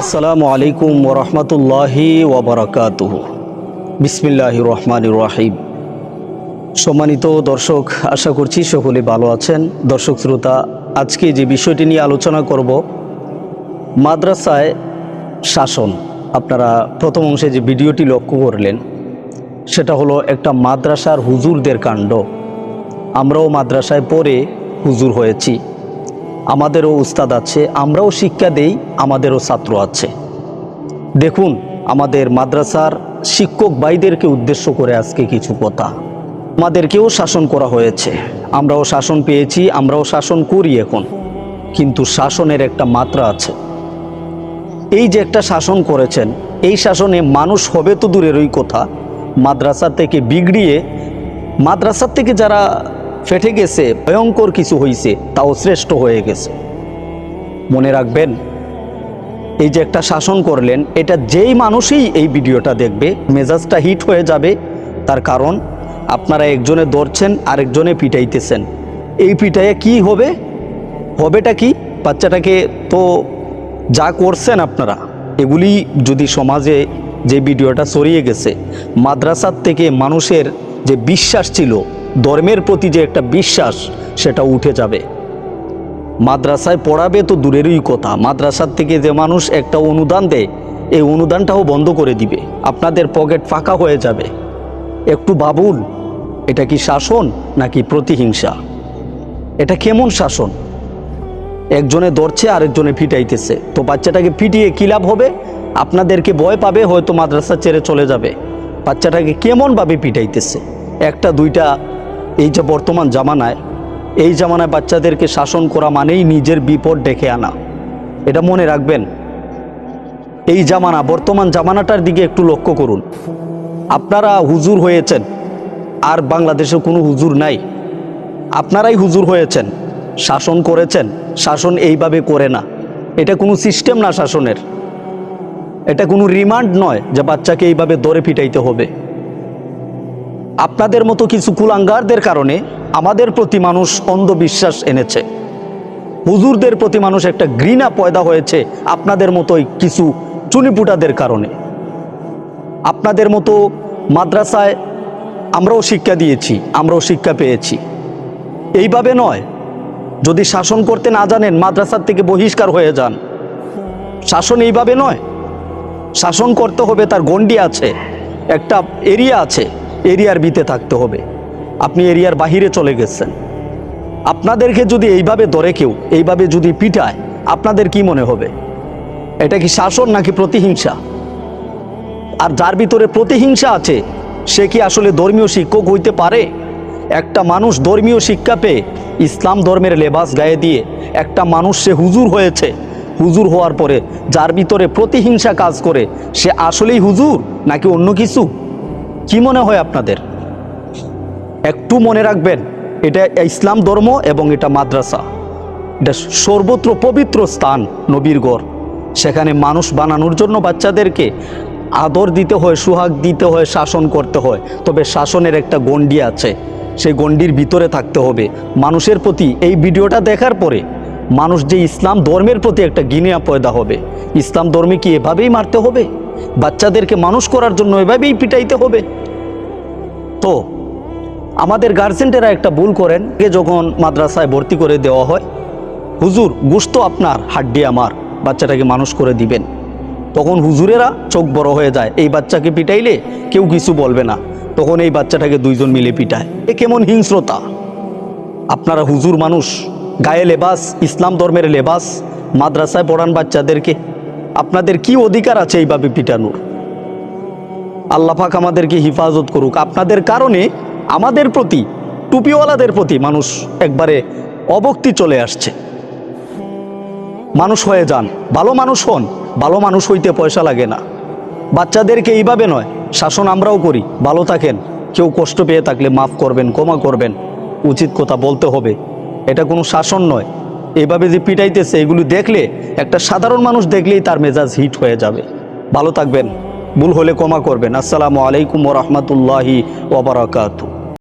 আসসালামু আলাইকুম ওয়া রাহমাতুল্লাহি ওয়া বারাকাতুহু। বিসমিল্লাহির রহমানির রহিম। সম্মানিত দর্শক, আশা করছি সকলে ভালো আছেন। দর্শক শ্রোতা, আজকে যে বিষয়টি নিয়ে আলোচনা করব, মাদ্রাসায় শাসন। আপনারা প্রথম অংশে যে ভিডিওটি লক্ষ্য করলেন সেটা হলো একটা মাদ্রাসার হুজুরদের কাণ্ড। আমরাও মাদ্রাসায় পড়ে হুজুর হয়েছি, আমাদেরও উস্তাদ আছে, আমরাও শিক্ষা দেই, আমাদেরও ছাত্র আছে। দেখুন, আমাদের মাদ্রাসার শিক্ষক ভাইদেরকে উদ্দেশ্য করে আজকে কিছু কথা। আমাদেরকেও শাসন করা হয়েছে, আমরাও শাসন পেয়েছি, আমরাও শাসন করি এখন। কিন্তু শাসনের একটা মাত্রা আছে। এই যে একটা শাসন করেছেন, এই শাসনে মানুষ হবে তো দূরেরই কথা, মাদ্রাসা থেকে বিগড়িয়ে, মাদ্রাসার থেকে যারা ফেটে গেছে, ভয়ঙ্কর কিছু হয়েছে, তাও শ্রেষ্ঠ হয়ে গেছে। মনে রাখবেন, এই যে একটা শাসন করলেন, এটা যেই মানুষই এই ভিডিওটা দেখবে মেজাজটা হিট হয়ে যাবে। তার কারণ আপনারা একজনে ধরছেন, আরেকজনে পিটাইতেছেন। এই পিটাইয়ে কি হবে? হবেটা কি? বাচ্চাটাকে তো যা করছেন আপনারা, এগুলি যদি সমাজে যে ভিডিওটা ছড়িয়ে গেছে, মাদ্রাসার থেকে মানুষের যে বিশ্বাস ছিল, ধর্মের প্রতি যে একটা বিশ্বাস, সেটা উঠে যাবে। মাদ্রাসায় পড়াবে তো দূরেরই কথা, মাদ্রাসার থেকে যে মানুষ একটা অনুদান দেয়, এই অনুদানটাও বন্ধ করে দিবে। আপনাদের পকেট ফাঁকা হয়ে যাবে। একটু ভাবুন, এটা কি শাসন নাকি প্রতিহিংসা? এটা কেমন শাসন? একজনে ধরছে, আরেকজনে পিটাইতেছে। তো বাচ্চাটাকে পিটিয়ে কী লাভ হবে? আপনাদেরকে ভয় পাবে, হয়তো মাদ্রাসা ছেড়ে চলে যাবে। বাচ্চাটাকে কেমনভাবে পিটাইতেছে? একটা দুইটা, এই যে বর্তমান জামানায়, এই জামানায় বাচ্চাদেরকে শাসন করা মানেই নিজের বিপদ ডেকে আনা। এটা মনে রাখবেন। এই জামানা, বর্তমান জামানাটার দিকে একটু লক্ষ্য করুন। আপনারা হুজুর হয়েছেন, আর বাংলাদেশে কোনো হুজুর নাই। আপনারাই হুজুর হয়েছেন, শাসন করেছেন। শাসন এইভাবে করে না, এটা কোনো সিস্টেম না শাসনের। এটা কোনো রিমান্ড নয় যে বাচ্চাকে এইভাবে ধরে পিটাইতে হবে। আপনাদের মতো কিছু কুলাঙ্গারদের কারণে আমাদের প্রতি মানুষ অন্ধবিশ্বাস এনেছে, হুজুরদের প্রতি মানুষ একটা ঘৃণা পয়দা হয়েছে আপনাদের মতোই কিছু চুনিপুটাদের কারণে। আপনাদের মতো মাদ্রাসায় আমরাও শিক্ষা দিয়েছি, আমরাও শিক্ষা পেয়েছি। এইভাবে নয়। যদি শাসন করতে না জানেন, মাদ্রাসার থেকে বহিষ্কার হয়ে যান। শাসন এইভাবে নয়। শাসন করতে হবে, তার গণ্ডি আছে, একটা এরিয়া আছে, এরিয়ার ভিতরে থাকতে হবে। আপনি এরিয়ার বাহিরে চলে গেছেন। আপনাদেরকে যদি এইভাবে ধরে কেউ, এইভাবে যদি পিটায়, আপনাদের কি মনে হবে? এটা কি শাসন নাকি প্রতিহিংসা? আর যার ভিতরে প্রতিহিংসা আছে, সে কি আসলে ধর্মীয় শিক্ষক হইতে পারে? একটা মানুষ ধর্মীয় শিক্ষা পেয়ে, ইসলাম ধর্মের লেবাস গায়ে দিয়ে একটা মানুষ সে হুজুর হয়েছে, হুজুর হওয়ার পরে যার ভিতরে প্রতিহিংসা কাজ করে, সে আসলেই হুজুর নাকি অন্য কিছু? কি মনে হয় আপনাদের? একটু মনে রাখবেন, এটা ইসলাম ধর্ম এবং এটা মাদ্রাসা, এটা সর্বত্র পবিত্র স্থান, নবীর ঘর। সেখানে মানুষ বানানোর জন্য বাচ্চাদেরকে আদর দিতে হয়, সুহাগ দিতে হয়, শাসন করতে হয়। তবে শাসনের একটা গণ্ডি আছে, সেই গণ্ডির ভিতরে থাকতে হবে। মানুষের প্রতি এই ভিডিওটা দেখার পরে মানুষ যে ইসলাম ধর্মের প্রতি একটা ঘৃণা পয়দা হবে। ইসলাম ধর্মে কি এভাবেই মারতে হবে? বাচ্চাদেরকে মানুষ করার জন্য এভাবেই পিটাইতে হবে? তো আমাদের গার্জেনরা একটা ভুল করেন, যখন মাদ্রাসায় ভর্তি করে দেওয়া হয়, হুজুর গোশত আপনার, হাড্ডি আমার, বাচ্চাটাকে মানুষ করে দিবেন। তখন হুজুরেরা চোখ বড় হয়ে যায়, এই বাচ্চাকে পিটাইলে কেউ কিছু বলবে না, তখন এই বাচ্চাটাকে দুইজন মিলে পিটায়। এ কেমন হিংস্রতা! আপনারা হুজুর মানুষ, গায়ে লেবাস, ইসলাম ধর্মের লেবাস, মাদ্রাসায় পড়ান বাচ্চাদেরকে। আপনাদের কি অধিকার আছে এইভাবে পিটানোর? আল্লাহ পাক আমাদেরকে হিফাজত করুক। আপনাদের কারণে আমাদের প্রতি, টুপিওয়ালাদের প্রতি মানুষ একবারে অভক্তি চলে আসছে। মানুষ হয়ে যান, ভালো মানুষ হন। ভালো মানুষ হইতে পয়সা লাগে না। বাচ্চাদেরকে এইভাবে নয়, শাসন আমরাও করি। ভালো থাকেন, কেউ কষ্ট পেয়ে থাকলে মাফ করবেন, ক্ষমা করবেন, উচিত কথা বলতে হবে। এটা কোনো শাসন নয়। এইভাবে যে পিটাইতেছে, এগুলি দেখলে একটা সাধারণ মানুষ দেখলেই তার মেজাজ হিট হয়ে যাবে। ভালো থাকবেন, ভুল হলে ক্ষমা করবেন। আসসালামু আলাইকুম ওয়া রাহমাতুল্লাহি ওয়া বারাকাতুহু।